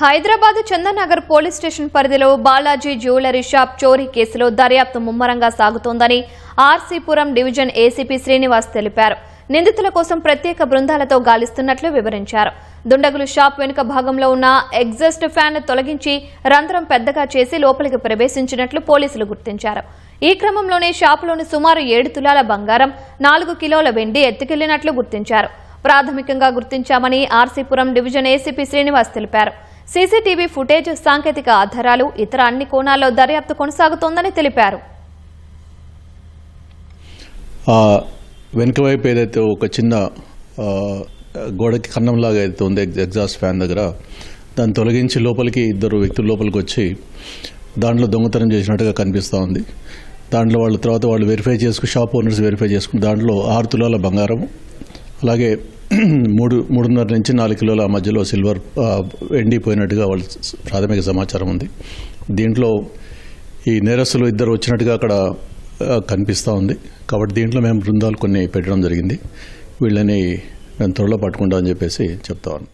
Hyderabad Chandanagar police station పరిధిలో Balaji jewellery shop చోరీ కేసులో దర్యాప్తు ముమ్మరంగా సాగుతోందని ఆర్సీపురం డివిజన్ ఏసీపీ శ్రీనివాస్ తెలిపారు. నిందితుల కోసం ప్రత్యేక బృందాలతో గాలిస్తున్నట్లు వివరించారు. దుండగులు షాప్ వెనుక భాగంలో ఉన్న ఎగ్జాస్ట్ ఫ్యాన్ తొలగించి రంధ్రం పెద్దగా చేసి లోపలికి ప్రవేశించినట్లు పోలీసులు గుర్తించారు. ఈ క్రమంలోనే షాపులోని సుమారు 7 తులాల బంగారం, 4 కిలోల వెండి ఎత్తుకెళ్లినట్లు గుర్తించారు. ప్రాథమికంగా గుర్తించామని ఆర్సీపురం డివిజన్ ఏసీపీ శ్రీనివాస్ తెలిపారు. సీసీటీవీ ఫుటేజ్, సాంకేతిక ఆధారాలు, ఇతర అన్ని కోణాల్లో దర్యాప్తు కొనసాగుతోందని తెలిపారు. వెనుక వైపు ఏదైతే ఒక చిన్న గోడకి కన్నంలాగా అయితే ఉంది ఎగ్జాస్ట్ ఫ్యాన్ దగ్గర, దాన్ని తొలగించి లోపలికి 2 వ్యక్తులు లోపలికి వచ్చి దాంట్లో దొంగతనం చేసినట్టుగా కనిపిస్తూ ఉంది. దాంట్లో వాళ్ళు వెరిఫై చేసుకుని, షాప్ ఓనర్స్ వెరిఫై చేసుకుని దాంట్లో 6 తులాల బంగారం, అలాగే 3.5 నుంచి 4 కిలోల మధ్యలో సిల్వర్ ఎండిపోయినట్టుగా వాళ్ళ ప్రాథమిక సమాచారం ఉంది. దీంట్లో ఈ నేరస్తులు 2 వచ్చినట్టుగా అక్కడ కనిపిస్తూ ఉంది. కాబట్టి దీంట్లో మేము బృందాలు కొన్ని పెట్టడం జరిగింది. వీళ్ళని మేము త్వరలో పట్టుకుంటామని చెప్పేసి చెప్తా ఉన్నాం.